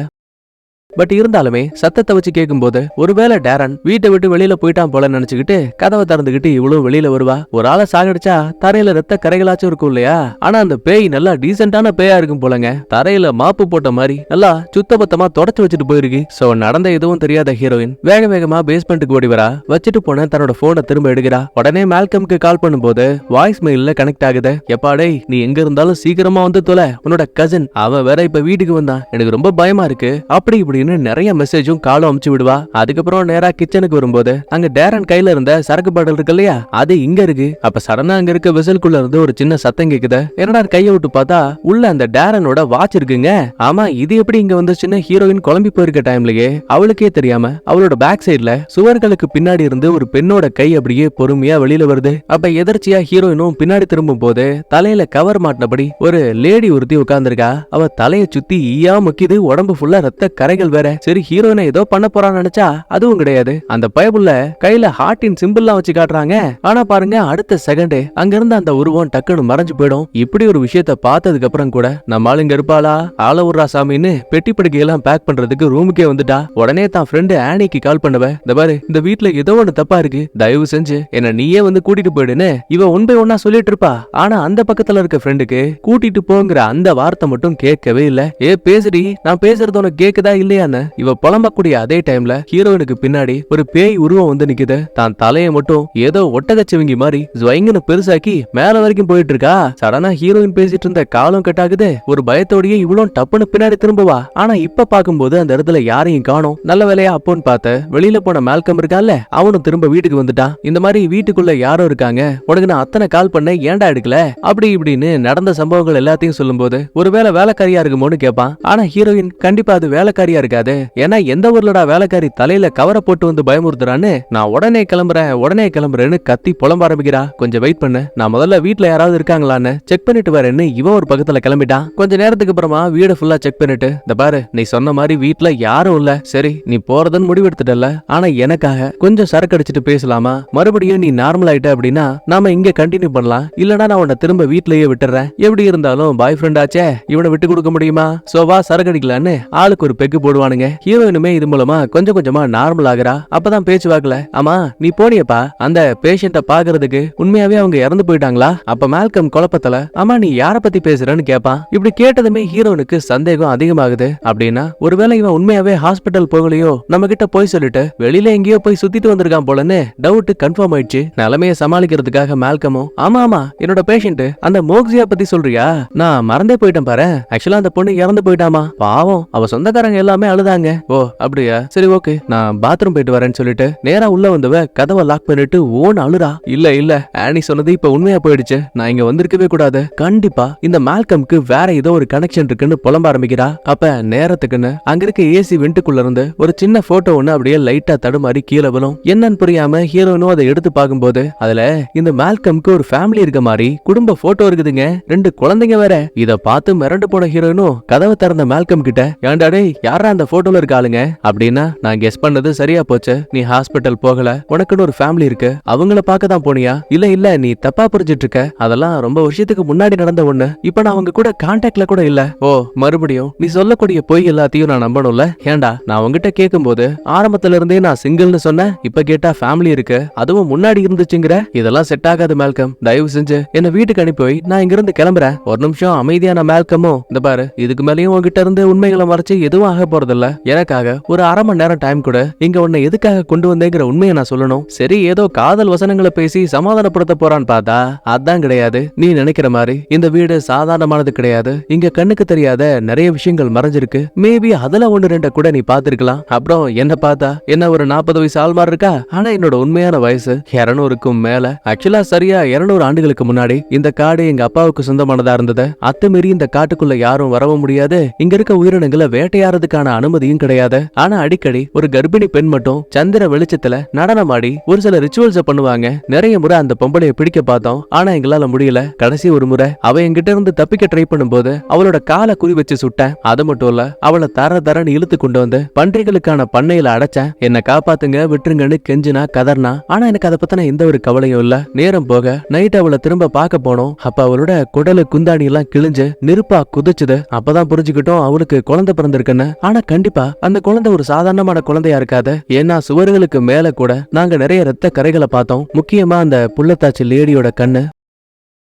பட் இருந்தாலுமே சத்தத்தை வச்சு கேட்கும்போது ஒருவேளை டேரன் வீட்டை விட்டு வெளியில போயிட்டான் போல நினைச்சுக்கிட்டு கதவை திறந்துகிட்டு இவ்வளவு வெளியில வருவா. ஒரு ஆளை சாகடிச்சா தரையில ரத்த கரைகளாச்சும் இருக்கும் இல்லையா, ஆனா அந்த பேய் நல்லா டீசென்டான பேயா இருக்கும் போலங்க. தரையில மாப்பு போட்ட மாதிரி நல்லா சுத்தபத்தமா தொடச்சு வச்சுட்டு போயிருக்கு. சோ நடந்த எதுவும் தெரியாத ஹீரோயின் வேக வேகமா பேஸ்மெண்ட்டுக்கு ஓடி வரா. வச்சுட்டு போன தன்னோட போனை திரும்ப எடுக்கிறா. உடனே மால்கம்க்கு கால் பண்ணும்போது வாய்ஸ் மெயில்ல கனெக்ட் ஆகுது. எப்பாடே நீ எங்க இருந்தாலும் சீக்கிரமா வந்து தொலை, உன்னோட கசின் அவன் வேற இப்ப வீட்டுக்கு வந்தான், எனக்கு ரொம்ப பயமா இருக்கு அப்படி இப்படி நிறைய மெசேஜும் காலும் அமுச்சு விடுவா. அதுக்கப்புறம் நேரா கிச்சனுக்கு வரும்போது அங்க டேரன் கையில இருந்த சரக்கு பாட்டில் இருக்கு இல்லையா, அது இங்க இருக்கு. அப்ப சடனா அங்க இருக்க வெசல்குள்ள இருந்து ஒரு சின்ன சத்தம் கேக்குது. என்னடா கைய விட்டு பார்த்தா உள்ள அந்த டேரனோட வாட்ச் இருக்குங்க. ஆமா, இது எப்படி இங்க வந்துச்சுன்னு ஹீரோயின் குழம்பி போயிருக்க டைம்லயே அவளுக்கே தெரியாம அவளோட பேக் சைடுல சுவர்களுக்கு பின்னாடி இருந்து ஒரு பெண்ணோட கை அப்படியே பொறுமையா வெளியில வருது. அப்ப எதர்ச்சியா ஹீரோயினும் பின்னாடி திரும்பும் போது தலையில கவர் மாட்டினபடி ஒரு லேடி ஒருத்தி உட்கார்ந்துருக்கா. அவ தலையை சுத்தி ஈயா முக்கிது, உடம்பு ஃபுல்லா ரத்த கரைகள் வேற. சரி ஹீரோயினை ஏதோ பண்ண போறான்னு நினைச்சா அதுவும் கிடையாது. அந்த பயபுள்ள கையில ஹார்ட்டின் சிம்பிள்லாம் வச்சு காட்டுறாங்க. ஆனா பாருங்க, அடுத்த செகண்டே அங்க இருந்த அந்த உருவம் டக்குன்னு மறைஞ்சு போயிடும். இப்படி ஒரு விஷயத்த பார்த்ததுக்கு அப்புறம் கூட நம்ம ஆளுங்க இருப்பாளா, ஆள உர்ரா சாமின்னு பெட்டி படுக்கையெல்லாம் பேக் பண்றதுக்கு ரூமுக்கே வந்துட்டா. உடனே தான் ஃப்ரெண்டு ஆனிக்கு கால் பண்ணவ, இந்த பாரு இந்த வீட்டுல ஏதோ ஒண்ணு தப்பா இருக்கு, தயவு செஞ்சு என்ன நீயே வந்து கூட்டிட்டு போயிடுன்னு இவ ஒன் பை ஒன்னா சொல்லிட்டு இருப்பா. ஆனா அந்த பக்கத்துல இருக்க ஃப்ரெண்டுக்கு கூட்டிட்டு போங்கிற அந்த வார்த்தை மட்டும் கேட்கவே இல்ல. பேசுடி, நான் பேசுறது உனக்கு கேக்குதா இல்லையான்னு இவ புலம்பக்கூடிய அதே டைம்ல ஹீரோயினுக்கு பின்னாடி ஒரு பேய் உருவம் வந்து நிக்குது. தான் தலையை மட்டும் ஏதோ ஒட்டகச்சிவிங்கி மாதிரி ஜொயங்கன்னு பெருசாக்கி மேல வரைக்கும் போயிட்டு இருக்கா. சடனா ஹீரோயின் பேசிட்டு இருந்த காலம் கட் ஆகுது. ஒரு பயத்தோடயே இவ்வளவு டப்புன்னு பின்னாடி திரும்புவா. ஆனா இப்ப பாக்கும்போது அந்த இடத்துல யாரையும் காணோம். நல்ல வேலையா அப்போன்னு பார்த்த வெளியில போன மால்கம் இருக்கான்ல, அவனும் திரும்ப வீட்டுக்கு வந்துட்டான். இந்த மாதிரி வீட்டுக்குள்ள யாரோ இருக்காங்க, உனக்கு நான் அத்தனை கால் பண்ண ஏன்டா எடுக்கல அப்படி இப்படின்னு நடந்த சம்பவங்கள் எல்லாத்தையும் சொல்லும் போது ஒருவேளை வேலைக்காரியா இருக்குமோன்னு கேட்பான். ஆனா ஹீரோயின் கண்டிப்பா அது வேலைக்காரியா இருக்காது. ஏன்னா எந்த ஊர்லடா வேலைக்காரி தலையில கவரை போட்டு வந்து பயமுறுத்துறான்னு, நான் உடனே கிளம்புறேன்னு கத்தி புலம்ப ஆரம்பிக்கிறா. கொஞ்சம் வெயிட் பண்ணு, நான் முதல்ல வீட்டுல யாராவது இருக்காங்களான்னு செக் பண்ணிட்டு வரேன்னு இவன் ஒரு பக்கத்துல கிளம்பிட்டான். கொஞ்ச நேரத்துக்கு அப்புறமா வீடு ஃபுல்லா செக் பண்ணிட்டு, இந்த பாரு நீ சொன்ன மாதிரி வீட்டுல யாரும் இல்ல, சரி நீ போறதுன்னு முடிவெடுத்துட்டல, ஆனா எனக்காக கொஞ்சம் சரக்கு அடிச்சுட்டு பேசலாமா, மறுபடியும் நீ நார்மல் ஆயிட்ட அப்படின்னா நாம இங்க கண்டினியூ பண்ணலாம், இல்லனா நான் உன்னை திரும்ப வீட்லயே விட்டுறேன். எப்படி இருந்தாலும் பாய் ஃப்ரெண்ட் ஆச்சே, இவனை விட்டு கொடுக்க முடியுமா, சோவா சரக்கு அடிக்கலான்னு ஆளுக்கு ஒரு பெக்கு போடு விடுவானுங்க. ஹீரோயினுமே இது மூலமா கொஞ்சம் கொஞ்சமா நார்மல் ஆகுறா. அப்பதான் பேச்சுவாக்குல, ஆமா நீ போனியப்பா அந்த பேஷண்ட பாக்குறதுக்கு, உண்மையாவே அவங்க இறந்து போயிட்டாங்களா? அப்ப மால்கம் குழப்பத்துல, ஆமா நீ யார பத்தி பேசுறன்னு கேப்பான். இப்படி கேட்டதுமே ஹீரோனுக்கு சந்தேகம் அதிகமாகுது. அப்படின்னா ஒருவேளை இவன் உண்மையாவே ஹாஸ்பிட்டல் போகலையோ, நம்ம கிட்ட போய் சொல்லிட்டு வெளியில எங்கேயோ போய் சுத்திட்டு வந்திருக்கான் போலன்னு டவுட் கன்ஃபார்ம் ஆயிடுச்சு. நிலைமையை சமாளிக்கிறதுக்காக மால்கமும், ஆமா ஆமா என்னோட பேஷண்ட் அந்த மோக்ஸியா பத்தி சொல்றியா? நான் மறந்தே போயிட்டேன் பாரு. ஆக்சுவலா அந்த பொண்ணு இறந்து போயிட்டாமா, பாவம் அவ சொந்தக்காரங்க எல்லாமே அழுதாங்க. ஓ அப்படியா, சரி ஓகே நான் பாத்ரூம் போயிட்டு வரேன்னு சொல்லிட்டு நேரா உள்ள வந்தவ கதவை லாக் பண்ணிட்டு ஓன் அழுறா. இல்ல இல்ல ஆனி சொன்னது இப்ப உண்மையா போயிடுச்சு, நான் இங்க வந்திருக்கவே கூடாது. கண்டிப்பா இந்த மால்கம்க்கு வேற ஏதோ ஒரு கனெக்ஷன் இருக்குன்னு புலம்ப ஆரம்பிக்கிறா. அப்ப நேரத்துக்குன்னு அங்க இருக்க ஏசி வெண்டுக்குள்ள இருந்து ஒரு சின்ன போட்டோ ஒண்ணு அப்படியே லைட்டா தடுமாறி கீழே விழும். என்னன்னு புரியாம ஹீரோனும் அதை எடுத்து பார்க்கும்போது அதுல இந்த மால்கம்க்கு ஒரு ஃபேமிலி இருக்க மாதிரி குடும்ப போட்டோ இருக்குதுங்க, 2 குழந்தைங்க வேற. இத பார்த்து மிரண்டு போன ஹீரோனும் கதவை திறந்த மால்கம் கிட்ட, ஏன்டா டேய் யாரா அந்த போட்டோல இருக்காளுங்க அப்படின்னா, நான் கெஸ் பண்ணது சரியா போச்சு, நீ ஹாஸ்பிட்டல் போகல, உனக்குன்னு ஒரு ஃபேமிலி இருக்கு, அவங்கள பார்க்க தான் போனியா? இல்ல இல்ல நீ தப்பா புரிஞ்சிட்டு இருக்க, அதெல்லாம் ரொம்ப வருஷத்துக்கு முன்னாடி நடந்த ஒண்ணு, இப்ப நான் அவங்க கூட கான்டாக்ட்ல கூட இல்ல. ஓ மறுபடியும் நீ சொல்லக்கூடிய பொய் எல்லாத்தையும் நான் நம்பணும்ல? ஏண்டா நான் உங்ககிட்ட கேட்கும்போது ஆரம்பத்துல இருந்தே நான் சிங்கிள்னு சொன்ன, இப்ப கேட்டா ஃபேமிலி இருக்கு, அதுவும் முன்னாடி இருந்துச்சுங்கிற. இதெல்லாம் செட் ஆகாது மால்கம், தயவு செஞ்சு என்ன வீட்டுக்கு அனுப்பி நான் இங்க இருந்து கிளம்புறேன். ஒரு நிமிஷம் அமைதியான மால்கமும், இந்த பாரு இதுக்கு மேலயும் உங்ககிட்ட இருந்து உண்மைகளை மறைச்சு எதுவும் ஆக போறதில்ல, எனக்காக ஒரு அரை மணி நேரம் டைம் கூட, இங்க உன்னை எதுக்காக கொண்டு வந்தேங்கிற உண்மையை நான் சொல்லணும். சரி ஏதோ காதல் வசனங்களை பேசி சமாதானப்படுத்த போறான்னு பார்த்தா அதான் கிடையாது. நீ நினைக்கிற மாதிரி இந்த வீடு சாதாரணமானது கிடையாது, இங்க கண்ணுக்கு தெரியாத நிறைய விஷயங்கள் மறைஞ்சிருக்கு. மேபி அதுல 1-2 கூட நீ பாத்துருக்கலாம். அப்புறம் என்ன பார்த்தா என்ன ஒரு 40 வயசு ஆள் மாதிரி இருக்கா, ஆனா என்னோட உண்மையான வயசு 200க்கும் மேல. ஆக்சுவலா சரியா 200 ஆண்டுகளுக்கு முன்னாடி இந்த காடு எங்க அப்பாவுக்கு சொந்தமானதா இருந்தது. அத்துமீறி இந்த காட்டுக்குள்ள யாரும் வரவும் முடியாது, இங்க இருக்க உயிரினங்களை வேட்டையாடுறதுக்கான அனுமதியும் கிடையாது. ஆனா அடிக்கடி ஒரு கர்ப்பிணி பெண் மட்டும் சந்திர வெளிச்சத்துல நடனமாடி ஒரு சில ரிச்சுவல்ஸ் பண்ணுவாங்க. நிறைய முறை அந்த பொம்பளைய பிடிக்க பார்த்தோம், ஆனா எங்களால முடியல. கடைசி ஒரு முறை அவ என்கிட்ட இருந்து தப்பிக்க ட்ரை பண்ணும்போது அவளோட காலை குறி வச்சு சுட்டேன். அது மட்டும் இல்ல அவளை தரன்னு இழுத்து கொண்டு வந்து பன்றிகளுக்கான பண்ணையில அடைச்சேன். என்ன காப்பாத்துங்க விட்டுருங்கன்னு கெஞ்சினா கதர்னா, ஆனா எனக்கு அதை பத்தின எந்த ஒரு கவலையும் இல்ல. நேரம் போக நைட் அவளை திரும்ப பார்க்க போனோம். அப்ப அவளோட குடலு குந்தாணி எல்லாம் கிழிஞ்சு நெருப்பா குதிச்சுது. அப்பதான் புரிஞ்சுக்கிட்டோம் அவளுக்கு குழந்தை பிறந்திருக்குன்னு. ஆனா கண்டிப்பா அந்த குழந்தை ஒரு சாதாரணமான குழந்தையா இருக்காது. ஏன்னா சுவர்களுக்கு மேல கூட நாங்க நிறைய ரத்த கரைகளை பார்த்தோம். முக்கியமா அந்த புள்ளத்தாச்சி லேடியோட கண்ணு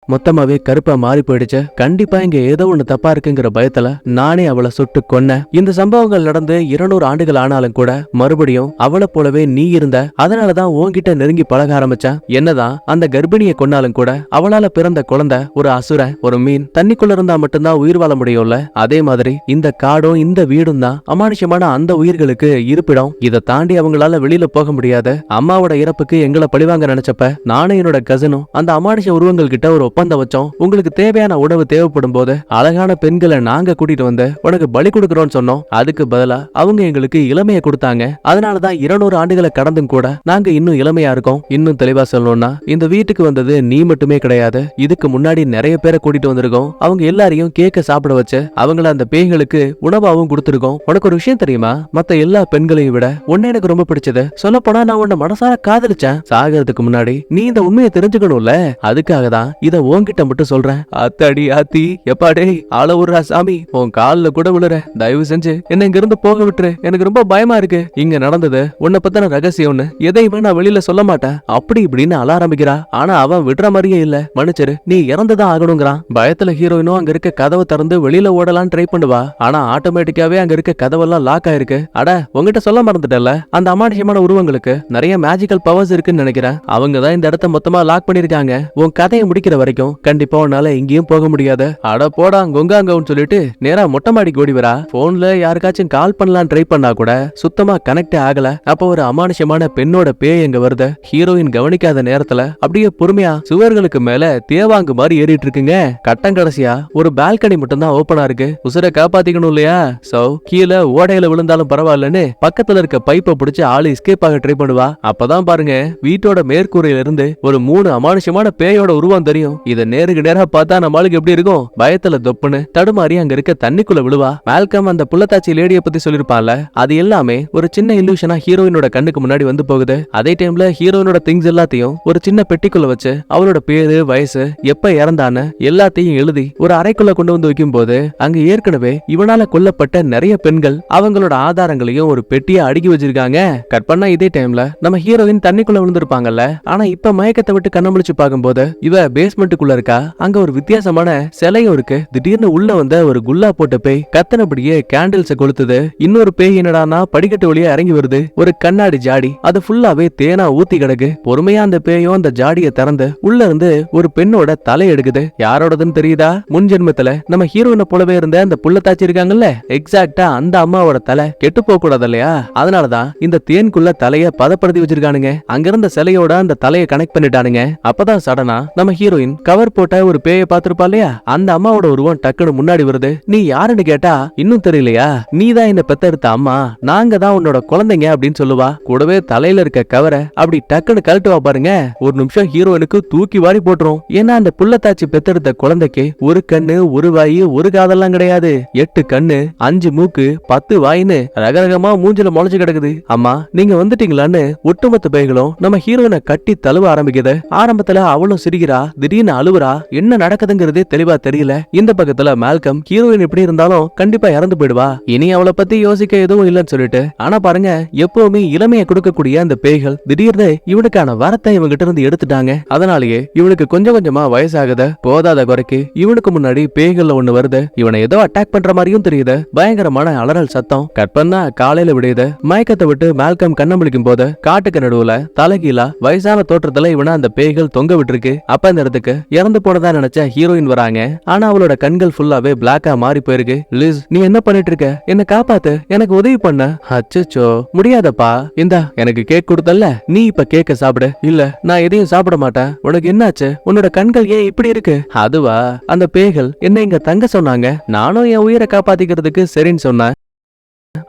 மொத்தமாவே கருப்பா மாறி போயிடுச்சு. கண்டிப்பா இங்க ஏதோ ஒண்ணு தப்பா இருக்குங்கிற பயத்துல நானே அவளை சுட்டு கொன்னேன். இந்த சம்பவங்கள் நடந்து 200 ஆண்டுகள் ஆனாலும் கூட மறுபடியும் அவளை போலவே நீ இருந்த, அதனாலதான் உன்கிட்ட நெருங்கி பழக ஆரம்பிச்சேன். என்னதான் அந்த கர்ப்பிணியை கொன்னாலும் கூட அவளால பிறந்த குழந்தை ஒரு அசுரன், ஒரு மீன், தண்ணிக்குள்ள இருந்தா மட்டும்தான் உயிர் வாழ முடியும்ல. அதே மாதிரி இந்த காடும் இந்த வீடும் தான் அமானுஷமான அந்த உயிர்களுக்கு இருப்பிடம். இதை தாண்டி அவங்களால வெளியில போக முடியாது. அம்மாவோட இறப்புக்கு எங்களை பழிவாங்க நினைச்சப்ப நானும் என்னோட கசனும் அந்த அமானுஷ உருவங்கள் கிட்ட ஒரு ஒப்பந்தம் வச்சோம். உங்களுக்கு தேவையான உணவு தேவைப்படும் போது அழகான பெண்களை நாங்க கூட்டிட்டு வந்து உனக்கு பலி கொடுக்கறோம்னு சொன்னோம். அதுக்கு பதிலா அவங்க எங்களுக்கு இளமையை கொடுத்தாங்க. அதனாலதான் 200 ஆண்டுகளை கடந்தும் கூட நாங்க இன்னும் இளமையா இருக்கோம். இன்னும் தெளிவா சொல்லணும்னா இந்த வீட்டுக்கு வந்தது நீ மட்டுமே கிடையாது, இதுக்கு முன்னாடி நிறைய பேரை கூட்டிட்டு வந்திருக்கோம். அவங்க எல்லாரையும் கேக்க சாப்பிட வச்சு அவங்கள அந்த பேய்களுக்கு உணவாவும் கொடுத்திருக்கோம். உனக்கு ஒரு விஷயம் தெரியுமா, மத்த எல்லா பெண்களையும் விட உன்னை எனக்கு ரொம்ப பிடிச்சது. சொல்ல போனா நான் உன்னை மனசார காதலிச்சேன். சாகிறதுக்கு முன்னாடி நீ இந்த உண்மையை தெரிஞ்சுக்கணும்ல, அதுக்காக தான் இத உன்கிட்ட மட்டும் சொல்றேன். அத்தாடி ஆத்தி எப்பாடே ஆள விடுறா சாமி, உன் கால்ல கூட விழுற, தயவு செஞ்சு என்ன இங்க இருந்து போக விட்டுரு, எனக்கு ரொம்ப பயமா இருக்கு. இங்க நடந்தது உன்னை பத்தின ரகசியம்னு எதையுமே நான் வெளியில சொல்ல மாட்டேன் அப்படி இப்படின்னு அழ ஆரம்பிக்கிறா. ஆனா அவன் விடுற மாதிரியே இல்ல. மன்னிச்சிரு, நீ இறந்துதான் ஆகணுங்கிறான். பயத்துல ஹீரோயினும் அங்க இருக்க கதவை திறந்து வெளியில ஓடலாம் ட்ரை பண்ணுவா. ஆனா ஆட்டோமேட்டிக்காவே அங்க இருக்க கதவெல்லாம் லாக் ஆயிருக்கு. அட உங்ககிட்ட சொல்ல மறந்துட்டல, அந்த அமானுஷமான உருவங்களுக்கு நிறைய மேஜிக்கல் பவர்ஸ் இருக்குன்னு நினைக்கிறேன். அவங்க தான் இந்த இடத்த மொத்தமா லாக் பண்ணிருக்காங்க. உன் கதையை முடிக்கிற வரைக்கும் கண்டிப்பா உன்னால எங்கேயும் போக முடியாது. அட போடா கொங்காங்கன்னு சொல்லிட்டு நேரா மொட்டை மாடிக்கு ஓடி வரா. போன்ல யாருக்காச்சும் கால் பண்ணலாம் ட்ரை பண்ணா கூட சுத்தமா கனெக்ட் ஆகல. அப்ப ஒரு அமானுஷமான பெண்ணோட பேய் எங்க வருது. ஹீரோயின் கவனிக்காத நேரத்துல அப்படியே பொறுமையா சுவர்களுக்கு மேல தேவாங்கு மாதிரி ஏறிட்டு இருக்குங்க. கட்டம் கடைசியா ஒரு பால்கனி மட்டும் தான் ஓபனா இருக்கு. உசுரை காப்பாத்திக்கணும் இல்லையா? சோ கீழே ஓடையில விழுந்தாலும் பரவாயில்லன்னு பக்கத்துல இருக்க பைப்பை பிடிச்சு ஆளு எஸ்கேப் ஆக ட்ரை பண்ணுவா. அப்பதான் பாருங்க வீட்டோட மேற்கூரையில இருந்து ஒரு 3 அமானுஷமான பேயோட உருவம் தெரியும். இத நேருக்கு நேரா பார்த்தா நம்மளுக்கு எப்படி இருக்கும்? பயத்துல தொப்புன்னு தடுமாறி அங்க இருக்க தண்ணிக்குள்ள விழுவா. மால்கம் அந்த புள்ளத்தாச்சி லேடிய பத்தி சொல்லிருப்பான்ல, அது எல்லாமே ஒரு சின்ன இல்லூஷனா ஹீரோயினோட கண்ணுக்கு முன்னாடி வந்து போகுது. அதே டைம்ல ஹீரோயினோட திங்ஸ் எல்லாத்தையும் ஒரு சின்ன பெட்டிக்குள்ள வச்சு அவளோட பேரு, வயசு, எப்ப இறந்தான்னு எல்லாத்தையும் எழுதி ஒரு அறைக்குள்ள கொண்டு வந்து வைக்கும் போது அங்க ஏற்கனவே இவனால கொல்லப்பட்ட நிறைய பெண்கள் அவங்களோட ஆதாரங்களையும் ஒரு பெட்டியை அடுக்கி வச்சிருக்காங்க. கட் பண்ணா இதே டைம்ல நம்ம ஹீரோயின் தண்ணிக்குள்ள விழுந்திருப்பாங்கல்ல, ஆனா இப்ப மயக்கத்தை விட்டு கண்ணமுழிச்சு பார்க்கும்போது இவ பேஸ்மெண்ட்டுக்குள்ள இருக்கா. அங்க ஒரு வித்தியாசமான சிலையும் இருக்கு. திடீர்னு உள்ள வந்த ஒரு குல்லா போட்ட பேய் கத்தனபடியே கேண்டில்ஸ கொளுத்துது. இன்னொரு பேய் என்னடானா படிக்கட்டு வழியா இறங்கி வருது. ஒரு கண்ணாடி ஜாடி, அது ஃபுல்லாவே தேனா ஊத்தி கிடக்கு. பொறுமையா அந்த பேயும் அந்த ஜாடியை திறந்து உள்ள இருந்து ஒரு பெண்ணோட தலை எடுக்குது. யாரோடதுன்னு தெரியுதா? முன் ஜென்மத்துல நம்ம ஹீரோயினை போலவே இருந்த அந்த புள்ளத்தாச்சி இருக்காங்கல்ல, எக்ஸாக்டா அந்த அம்மாவோட தலை கெட்டு போக கூடாது இல்லையா? அதனாலதான் இந்த தேன்குள்ள தலைய பதப்படுத்தி வச்சிருக்கானுங்க. அங்கிருந்த சிலையோட அந்த தலையை கனெக்ட் பண்ணிட்டானுங்க. அப்பதான் சடனா நம்ம ஹீரோயின் கவர் போட்ட ஒரு பேயை பார்த்திருப்பா இல்லையா, அந்த அம்மாவோட உருவம் டக்குனு முன்னாடி வருது. நீ யாருன்னு கேட்டா, இன்னும் தெரியலையா, நீதான் இந்த பெத்தெடுத்த அம்மா, நாங்க தான் உன்னோட குழந்தைங்க அப்படின்னு சொல்லுவா. கூடவே தலையில இருக்க கவரை அப்படி டக்குன்னு கழட்டுவா பாருங்க. ஒரு நிமிஷம் ஹீரோயினுக்கு தூக்கி வாரி போட்டுரும். ஏன்னா அந்த புள்ளத்தாச்சி பெத்தெடுத்த குழந்தைக்கு ஒரு கண்ணு, ஒரு வாயு, ஒரு காதெல்லாம் கிடையாது. 8 கண்ணு, 5 மூக்கு, 10 வாயின்னு ரகரகமா மூஞ்சில முளைச்சு கிடக்குது. அம்மா நீங்க வந்துட்டீங்களான்னு ஒட்டுமொத்த பேய்களும் நம்ம ஹீரோயினை கட்டி தழுவ ஆரம்பிக்குது. ஆரம்பத்துல அவளும் சிரிக்கிறா, திடீர்னு அழுவுறா. என்ன நடக்குதுங்கிறதே தெளிவா தெரியல. இந்த பக்கத்துல மால்கம் ஹீரோயின் எப்படி இருந்தாலும் கண்டிப்பா இறந்து போயிடுவா, இனி அவளை பத்தி யோசிக்க எதுவும் இல்லைன்னு சொல்லிட்டு. ஆனா பாருங்க, எப்பவுமே இளமையை கொடுக்கக்கூடிய அந்த பேய்கள் திடீர்னு இவனுக்கான வரத்தை இவங்கிட்ட இருந்து எடுத்துட்டாங்க. அதனாலேயே இவனுக்கு கொஞ்சம் கொஞ்சமா வயசாகுது. போதாத குறைக்கு இவனுக்கு முன்னாடி பேய்கள்ல ஒண்ணு வருது. இவனை ஏதோ அட்டாக் பண்ற மாதிரியும் தெரியுது. பயங்கரமான அலறல் சத்தம். கட் பண்ணா காலையில விடுது. மயக்கத்தை விட்டு மால்கம் கண்ண முழிக்கும் போது காட்டுக்கு நடுவுல தலைகீழா வயசான தோற்றத்துல இவனை அந்த பேய்கள் தொங்க விட்டுருக்கு. அப்ப இந்த இடத்துக்கு இறந்து போனதா நினைச்ச ஹீரோயின் வராங்க. ஆனா அவளோட கண்கள் ஃபுல்லாவே பிளாக்கா மாறி போயிருக்கு. லிஸ், நீ என்ன பண்ணிட்டு இருக்க? என்ன காப்பாத்து, எனக்கு உதவி பண்ண. அச்சச்சோ, முடியாதப்பா. இந்தா எனக்கு கேக் கொடுத்தல்ல, நீ இப்ப கேக்க சாப்பிடு. இல்ல, நான் எதையும் சாப்பிட மாட்டேன். உனக்கு என்னாச்சு? உன்னோட கண்கள் ஏன் இப்படி இருக்கு? அதுவா, அந்த பேய்கள் என்ன இங்க தங்க சொன்னாங்க. நானும் என் உயிரை காப்பாத்திக்கிறதுக்கு சரின்னு சொன்னேன்.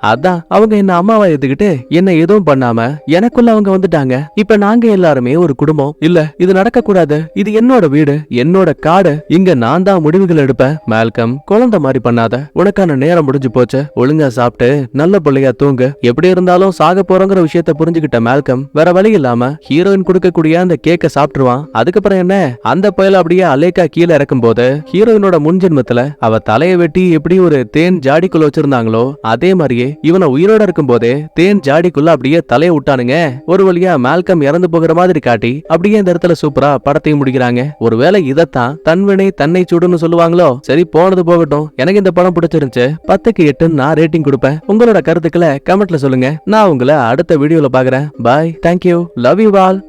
அதான் அவங்க என்ன அம்மாவா எடுத்துக்கிட்டு என்ன எதுவும் பண்ணாம எனக்குள்ள அவங்க வந்துட்டாங்க. இப்ப நாங்க எல்லாருமே ஒரு குடும்பம். இல்ல, இது நடக்க கூடாது. இது என்னோட வீடு, என்னோட காடு. இங்க நான் தான் முடிவுகள் எடுப்பேன். மால்கம், குழந்தை மாதிரி பண்ணாத. உனக்கான நேரம் முடிஞ்சு போச்சு. ஒழுங்கா சாப்பிட்டு நல்ல பிள்ளையா தூங்கு. எப்படி இருந்தாலும் சாக போறோங்கிற விஷயத்த புரிஞ்சுக்கிட்ட மால்கம் வேற வழி இல்லாம ஹீரோயின் கொடுக்கக்கூடிய அந்த கேக்க சாப்பிட்டுருவான். அதுக்கப்புறம் என்ன, அந்த புயல அப்படியே அலேக்கா கீழே இறக்கும் போது ஹீரோயினோட முன்ஜென்மத்துல அவ தலையை வெட்டி எப்படி ஒரு தேன் ஜாடிக்குள்ள வச்சிருந்தாங்களோ அதே மாதிரி இவனை உயிரோட இருக்கும் போதே தேன் ஜாடிக்குள்ள அப்படியே தலைய விட்டானுங்க. ஒரு வழியா மால்கம் இறந்து போகிற மாதிரி காட்டி அப்படியே இந்த இடத்துல சூப்பரா படத்தையும் முடிக்கிறாங்க. ஒருவேளை இதத்தான் தன்வினை தன்னை சுடுன்னு சொல்லுவாங்களோ. சரி, போனது போகட்டும். எனக்கு இந்த படம் பிடிச்சிருந்துச்சு. 10க்கு 8 நான் ரேட்டிங் கொடுப்பேன். உங்களோட கருத்துக்களை கமெண்ட்ல சொல்லுங்க. நான் உங்களை அடுத்த வீடியோல பாக்குறேன். பாய், தேங்க்யூ, லவ் யூ ஆல்.